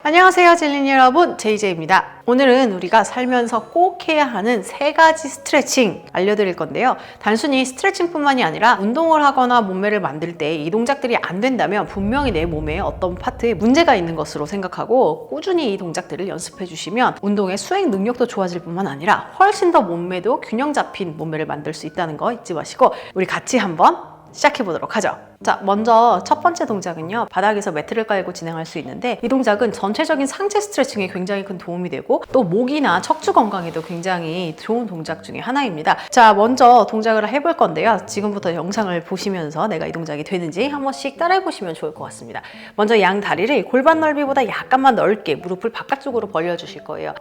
안녕하세요 젤리니 여러분, 제이제이입니다. 오늘은 우리가 살면서 꼭 해야 하는 3가지 스트레칭 알려드릴 건데요. 단순히 스트레칭뿐만이 아니라 운동을 하거나 몸매를 만들 때 이 동작들이 안 된다면 분명히 내 몸에 어떤 파트에 문제가 있는 것으로 생각하고 꾸준히 이 동작들을 연습해 주시면 운동의 수행 능력도 좋아질 뿐만 아니라 훨씬 더 몸매도 균형 잡힌 몸매를 만들 수 있다는 거 잊지 마시고 우리 같이 한번 시작해 보도록 하죠. 자, 먼저 첫 번째 동작은요, 바닥에서 매트를 깔고 진행할 수 있는데, 이 동작은 전체적인 상체 스트레칭에 굉장히 큰 도움이 되고 또 목이나 척추 건강에도 굉장히 좋은 동작 중에 하나입니다. 자, 먼저 동작을 해볼 건데요, 지금부터 영상을 보시면서 내가 이 동작이 되는지 한 번씩 따라해 보시면 좋을 것 같습니다. 먼저 양 다리를 골반 넓이보다 약간만 넓게 무릎을 바깥쪽으로 벌려 주실 거예요.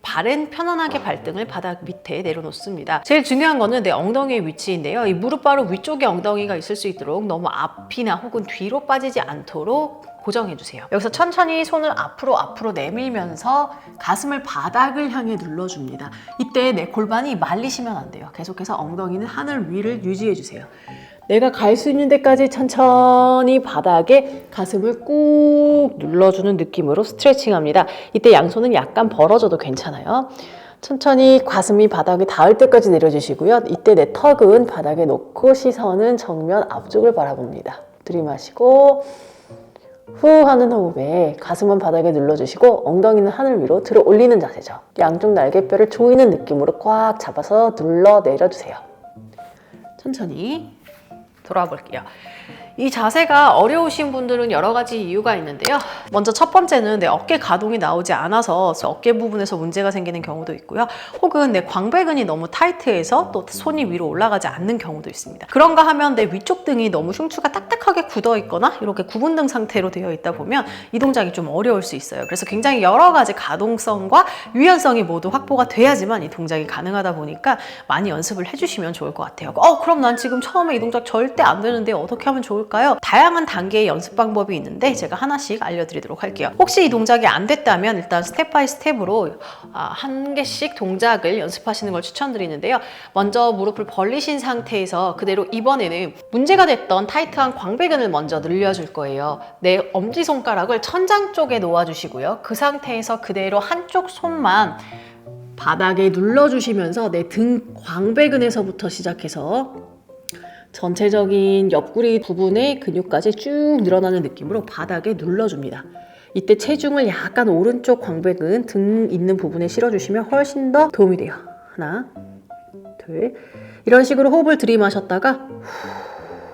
발은 편안하게 발등을 바닥 밑에 내려놓습니다. 제일 중요한 거는 내 엉덩이의 위치인데요. 이 무릎 바로 위쪽에 엉덩이가 있을 수 있도록 너무 앞이나 혹은 뒤로 빠지지 않도록 고정해주세요. 여기서 천천히 손을 앞으로 내밀면서 가슴을 바닥을 향해 눌러줍니다. 이때 내 골반이 말리시면 안 돼요. 계속해서 엉덩이는 하늘 위를 유지해주세요. 내가 갈 수 있는 데까지 천천히 바닥에 가슴을 꾹 눌러주는 느낌으로 스트레칭합니다. 이때 양손은 약간 벌어져도 괜찮아요. 천천히 가슴이 바닥에 닿을 때까지 내려주시고요. 이때 내 턱은 바닥에 놓고 시선은 정면 앞쪽을 바라봅니다. 들이마시고 후 하는 호흡에 가슴은 바닥에 눌러주시고 엉덩이는 하늘 위로 들어 올리는 자세죠. 양쪽 날개뼈를 조이는 느낌으로 꽉 잡아서 눌러 내려주세요. 천천히 돌아와 볼게요. 이 자세가 어려우신 분들은 여러 가지 이유가 있는데요. 먼저 첫 번째는 내 어깨 가동이 나오지 않아서 어깨 부분에서 문제가 생기는 경우도 있고요. 혹은 내 광배근이 너무 타이트해서 또 손이 위로 올라가지 않는 경우도 있습니다. 그런가 하면 내 위쪽 등이 너무 흉추가 딱딱하게 굳어 있거나 이렇게 구분등 상태로 되어 있다 보면 이 동작이 좀 어려울 수 있어요. 그래서 굉장히 여러 가지 가동성과 유연성이 모두 확보가 돼야지만 이 동작이 가능하다 보니까 많이 연습을 해주시면 좋을 것 같아요. 그럼 난 지금 처음에 이 동작 절대 안 되는데 어떻게 하면 좋을까요? 다양한 단계의 연습 방법이 있는데 제가 하나씩 알려드리도록 할게요. 혹시 이 동작이 안 됐다면 일단 스텝 바이 스텝으로 한 개씩 동작을 연습하시는 걸 추천드리는데요. 먼저 무릎을 벌리신 상태에서 그대로 이번에는 문제가 됐던 타이트한 광배근을 먼저 늘려줄 거예요. 내 엄지손가락을 천장 쪽에 놓아주시고요. 그 상태에서 그대로 한쪽 손만 바닥에 눌러주시면서 내 등 광배근에서부터 시작해서 전체적인 옆구리 부분의 근육까지 쭉 늘어나는 느낌으로 바닥에 눌러줍니다. 이때 체중을 약간 오른쪽 광배근 등 있는 부분에 실어주시면 훨씬 더 도움이 돼요. 하나, 둘. 이런 식으로 호흡을 들이마셨다가 후,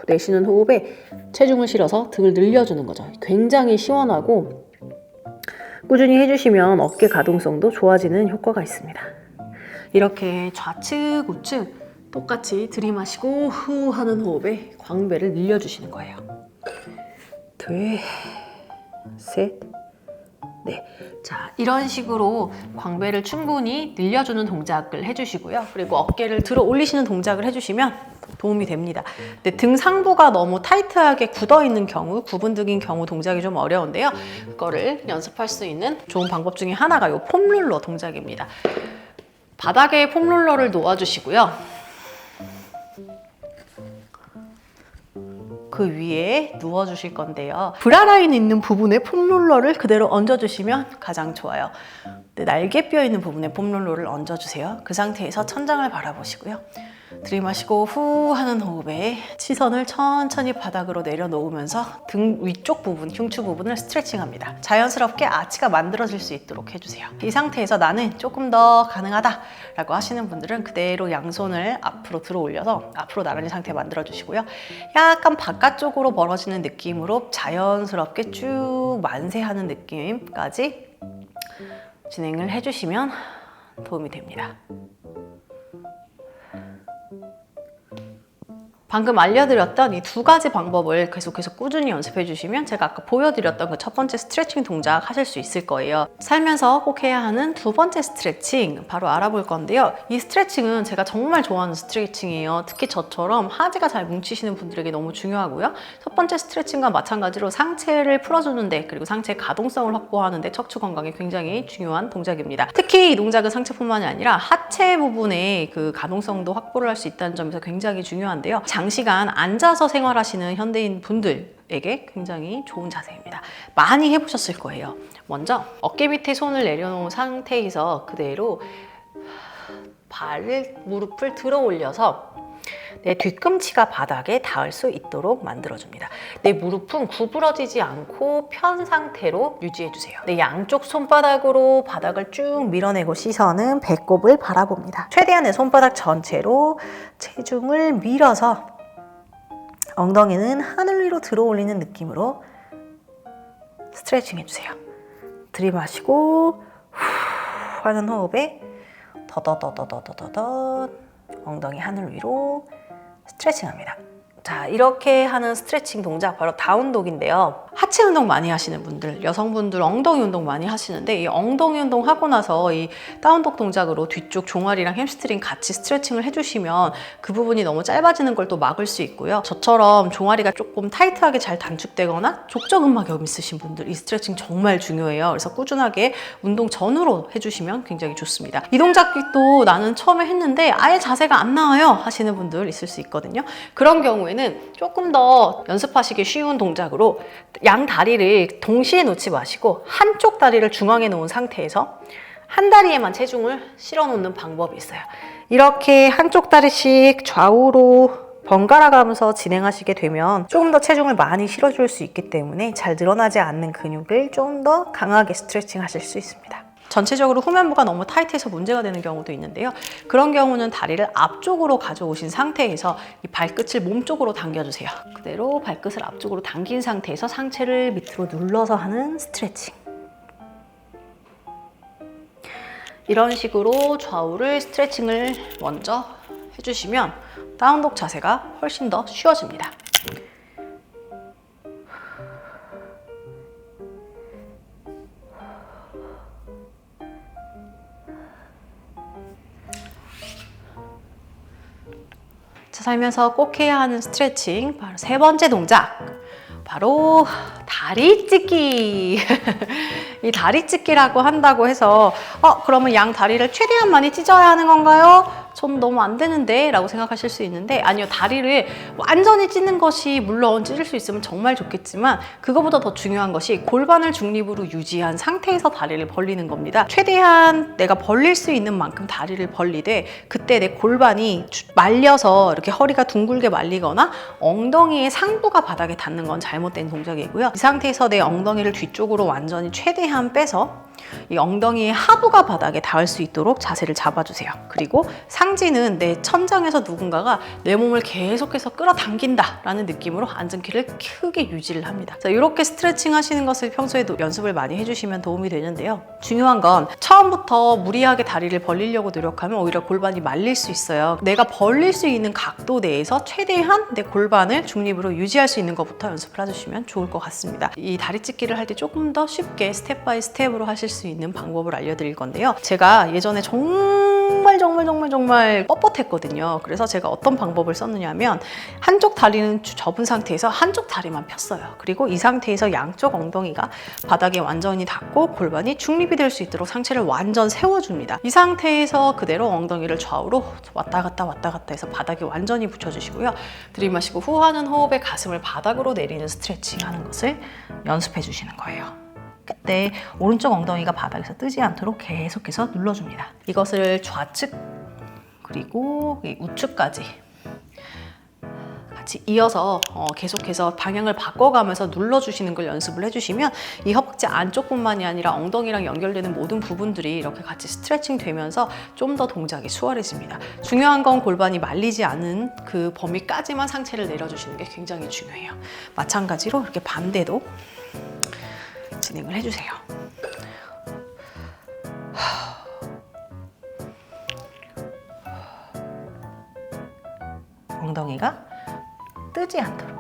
내쉬는 호흡에 체중을 실어서 등을 늘려주는 거죠. 굉장히 시원하고 꾸준히 해주시면 어깨 가동성도 좋아지는 효과가 있습니다. 이렇게 좌측, 우측 똑같이 들이마시고 후 하는 호흡에 광배를 늘려주시는 거예요. 둘, 셋, 넷. 자, 이런 식으로 광배를 충분히 늘려주는 동작을 해주시고요. 그리고 어깨를 들어 올리시는 동작을 해주시면 도움이 됩니다. 근데 등 상부가 너무 타이트하게 굳어있는 경우, 구분등인 경우 동작이 좀 어려운데요. 그거를 연습할 수 있는 좋은 방법 중에 하나가 이 폼롤러 동작입니다. 바닥에 폼롤러를 놓아주시고요. 그 위에 누워주실 건데요. 브라라인 있는 부분에 폼롤러를 그대로 얹어주시면 가장 좋아요. 날개뼈 있는 부분에 폼롤러를 얹어주세요. 그 상태에서 천장을 바라보시고요. 들이마시고 후 하는 호흡에 시선을 천천히 바닥으로 내려놓으면서 등 위쪽 부분, 흉추 부분을 스트레칭합니다. 자연스럽게 아치가 만들어질 수 있도록 해주세요. 이 상태에서 나는 조금 더 가능하다 라고 하시는 분들은 그대로 양손을 앞으로 들어 올려서 앞으로 나란히 상태 만들어주시고요. 약간 바깥쪽으로 벌어지는 느낌으로 자연스럽게 쭉 만세하는 느낌까지 진행을 해주시면 도움이 됩니다. 방금 알려드렸던 이 2가지 방법을 계속해서 꾸준히 연습해 주시면 제가 아까 보여드렸던 그 첫 번째 스트레칭 동작 하실 수 있을 거예요. 살면서 꼭 해야 하는 2번째 스트레칭 바로 알아볼 건데요. 이 스트레칭은 제가 정말 좋아하는 스트레칭이에요. 특히 저처럼 하지가 잘 뭉치시는 분들에게 너무 중요하고요. 첫 번째 스트레칭과 마찬가지로 상체를 풀어주는데 그리고 상체의 가동성을 확보하는데 척추 건강에 굉장히 중요한 동작입니다. 특히 이 동작은 상체뿐만이 아니라 하체 부분의 그 가동성도 확보를 할 수 있다는 점에서 굉장히 중요한데요. 장시간 앉아서 생활하시는 현대인 분들에게 굉장히 좋은 자세입니다. 많이 해보셨을 거예요. 먼저 어깨 밑에 손을 내려놓은 상태에서 그대로 무릎을 들어 올려서 내 뒤꿈치가 바닥에 닿을 수 있도록 만들어줍니다. 내 무릎은 구부러지지 않고 편 상태로 유지해주세요. 내 양쪽 손바닥으로 바닥을 쭉 밀어내고 시선은 배꼽을 바라봅니다. 최대한 내 손바닥 전체로 체중을 밀어서 엉덩이는 하늘 위로 들어 올리는 느낌으로 스트레칭 해주세요. 들이마시고 후 하는 호흡에 더더더더더더더 엉덩이 하늘 위로 스트레칭합니다. 자, 이렇게 하는 스트레칭 동작 바로 다운독인데요. 하체 운동 많이 하시는 분들, 여성분들 엉덩이 운동 많이 하시는데 이 엉덩이 운동 하고 나서 이 다운독 동작으로 뒤쪽 종아리랑 햄스트링 같이 스트레칭을 해주시면 그 부분이 너무 짧아지는 걸 또 막을 수 있고요. 저처럼 종아리가 조금 타이트하게 잘 단축되거나 족저근막염 있으신 분들 이 스트레칭 정말 중요해요. 그래서 꾸준하게 운동 전후로 해주시면 굉장히 좋습니다. 이 동작도 나는 처음에 했는데 아예 자세가 안 나와요 하시는 분들 있을 수 있거든요. 그런 경우에는 조금 더 연습하시기 쉬운 동작으로 양 다리를 동시에 놓지 마시고 한쪽 다리를 중앙에 놓은 상태에서 한 다리에만 체중을 실어 놓는 방법이 있어요. 이렇게 한쪽 다리씩 좌우로 번갈아 가면서 진행하시게 되면 조금 더 체중을 많이 실어줄 수 있기 때문에 잘 늘어나지 않는 근육을 좀 더 강하게 스트레칭 하실 수 있습니다. 전체적으로 후면부가 너무 타이트해서 문제가 되는 경우도 있는데요. 그런 경우는 다리를 앞쪽으로 가져오신 상태에서 이 발끝을 몸쪽으로 당겨주세요. 그대로 발끝을 앞쪽으로 당긴 상태에서 상체를 밑으로 눌러서 하는 스트레칭. 이런 식으로 좌우를 스트레칭을 먼저 해주시면 다운독 자세가 훨씬 더 쉬워집니다. 살면서 꼭 해야 하는 스트레칭 바로 세 번째 동작 바로 다리 찢기. 이 다리 찢기라고 한다고 해서 그러면 양 다리를 최대한 많이 찢어야 하는 건가요? 전 너무 안 되는데 라고 생각하실 수 있는데 아니요, 다리를 완전히 찢는 것이 물론 찢을 수 있으면 정말 좋겠지만 그거보다 더 중요한 것이 골반을 중립으로 유지한 상태에서 다리를 벌리는 겁니다. 최대한 내가 벌릴 수 있는 만큼 다리를 벌리되 그때 내 골반이 말려서 이렇게 허리가 둥글게 말리거나 엉덩이의 상부가 바닥에 닿는 건 잘못된 동작이고요. 이 상태에서 내 엉덩이를 뒤쪽으로 완전히 최대한 빼서 이 엉덩이의 하부가 바닥에 닿을 수 있도록 자세를 잡아주세요. 그리고 상지는 내 천장에서 누군가가 내 몸을 계속해서 끌어당긴다 라는 느낌으로 앉은키를 크게 유지를 합니다. 자, 이렇게 스트레칭 하시는 것을 평소에도 연습을 많이 해주시면 도움이 되는데요. 중요한 건 처음부터 무리하게 다리를 벌리려고 노력하면 오히려 골반이 말릴 수 있어요. 내가 벌릴 수 있는 각도 내에서 최대한 내 골반을 중립으로 유지할 수 있는 것부터 연습을 해주시면 좋을 것 같습니다. 이 다리 찢기를 할 때 조금 더 쉽게 스텝 바이 스텝으로 하실 수 있는 방법을 알려드릴 건데요. 제가 예전에 정말 뻣뻣했거든요. 그래서 제가 어떤 방법을 썼느냐 하면 한쪽 다리는 접은 상태에서 한쪽 다리만 폈어요. 그리고 이 상태에서 양쪽 엉덩이가 바닥에 완전히 닿고 골반이 중립이 될 수 있도록 상체를 완전 세워줍니다. 이 상태에서 그대로 엉덩이를 좌우로 왔다 갔다 해서 바닥에 완전히 붙여주시고요. 들이마시고 후 하는 호흡에 가슴을 바닥으로 내리는 스트레칭 하는 것을 연습해 주시는 거예요. 그때 오른쪽 엉덩이가 바닥에서 뜨지 않도록 계속해서 눌러줍니다. 이것을 좌측 그리고 우측까지 같이 이어서 계속해서 방향을 바꿔가면서 눌러주시는 걸 연습을 해주시면 이 허벅지 안쪽뿐만이 아니라 엉덩이랑 연결되는 모든 부분들이 이렇게 같이 스트레칭 되면서 좀 더 동작이 수월해집니다. 중요한 건 골반이 말리지 않은 그 범위까지만 상체를 내려주시는 게 굉장히 중요해요. 마찬가지로 이렇게 반대도 진행을 해주세요. 엉덩이가 뜨지 않도록.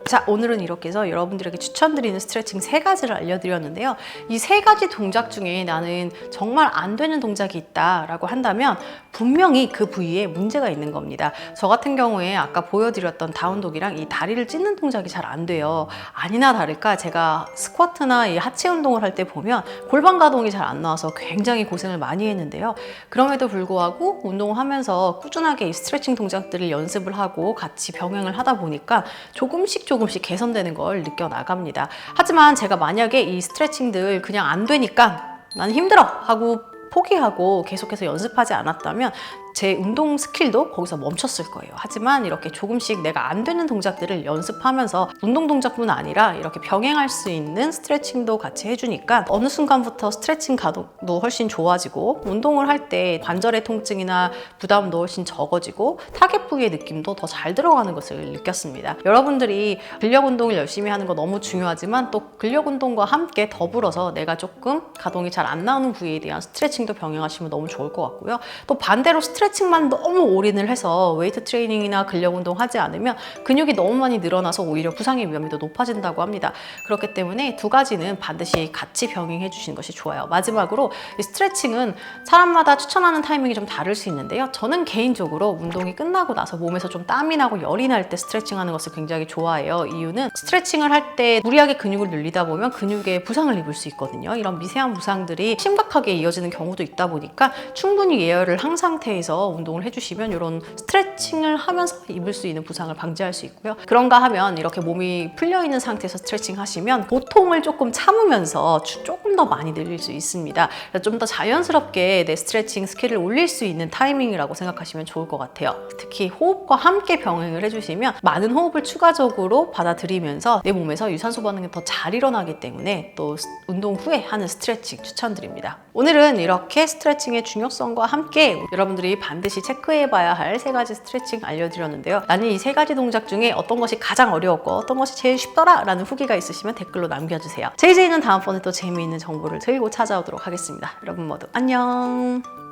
자, 오늘은 이렇게 해서 여러분들에게 추천드리는 스트레칭 3가지를 알려드렸는데요. 이 3가지 동작 중에 나는 정말 안 되는 동작이 있다라고 한다면 분명히 그 부위에 문제가 있는 겁니다. 저 같은 경우에 아까 보여드렸던 다운독이랑 이 다리를 찢는 동작이 잘 안 돼요. 아니나 다를까 제가 스쿼트나 이 하체 운동을 할 때 보면 골반 가동이 잘 안 나와서 굉장히 고생을 많이 했는데요. 그럼에도 불구하고 운동을 하면서 꾸준하게 이 스트레칭 동작들을 연습을 하고 같이 병행을 하다 보니까 조금씩 개선되는 걸 느껴 나갑니다. 하지만 제가 만약에 이 스트레칭들 그냥 안 되니까 난 힘들어 하고 포기하고 계속해서 연습하지 않았다면 제 운동 스킬도 거기서 멈췄을 거예요. 하지만 이렇게 조금씩 내가 안 되는 동작들을 연습하면서 운동 동작뿐 아니라 이렇게 병행할 수 있는 스트레칭도 같이 해주니까 어느 순간부터 스트레칭 가동도 훨씬 좋아지고 운동을 할 때 관절의 통증이나 부담도 훨씬 적어지고 타겟 부위의 느낌도 더 잘 들어가는 것을 느꼈습니다. 여러분들이 근력 운동을 열심히 하는 거 너무 중요하지만 또 근력 운동과 함께 더불어서 내가 조금 가동이 잘 안 나오는 부위에 대한 스트레칭도 병행하시면 너무 좋을 것 같고요. 또 반대로 스트레칭만 너무 올인을 해서 웨이트 트레이닝이나 근력 운동 하지 않으면 근육이 너무 많이 늘어나서 오히려 부상의 위험이 더 높아진다고 합니다. 그렇기 때문에 2가지는 반드시 같이 병행해 주시는 것이 좋아요. 마지막으로 이 스트레칭은 사람마다 추천하는 타이밍이 좀 다를 수 있는데요. 저는 개인적으로 운동이 끝나고 나서 몸에서 좀 땀이 나고 열이 날 때 스트레칭 하는 것을 굉장히 좋아해요. 이유는 스트레칭을 할 때 무리하게 근육을 늘리다 보면 근육에 부상을 입을 수 있거든요. 이런 미세한 부상들이 심각하게 이어지는 경우도 있다 보니까 충분히 예열을 한 상태에서 운동을 해주시면 이런 스트레칭을 하면서 입을 수 있는 부상을 방지할 수 있고요. 그런가 하면 이렇게 몸이 풀려있는 상태에서 스트레칭 하시면 고통을 조금 참으면서 조금 더 많이 늘릴 수 있습니다. 좀 더 자연스럽게 내 스트레칭 스킬을 올릴 수 있는 타이밍이라고 생각하시면 좋을 것 같아요. 특히 호흡과 함께 병행을 해주시면 많은 호흡을 추가적으로 받아들이면서 내 몸에서 유산소 반응이 더 잘 일어나기 때문에 또 운동 후에 하는 스트레칭 추천드립니다. 오늘은 이렇게 스트레칭의 중요성과 함께 여러분들이 반드시 체크해봐야 할 3가지 스트레칭 알려드렸는데요. 나는 이 3가지 동작 중에 어떤 것이 가장 어려웠고 어떤 것이 제일 쉽더라 라는 후기가 있으시면 댓글로 남겨주세요. JJ는 다음번에 또 재미있는 정보를 들고 찾아오도록 하겠습니다. 여러분 모두 안녕.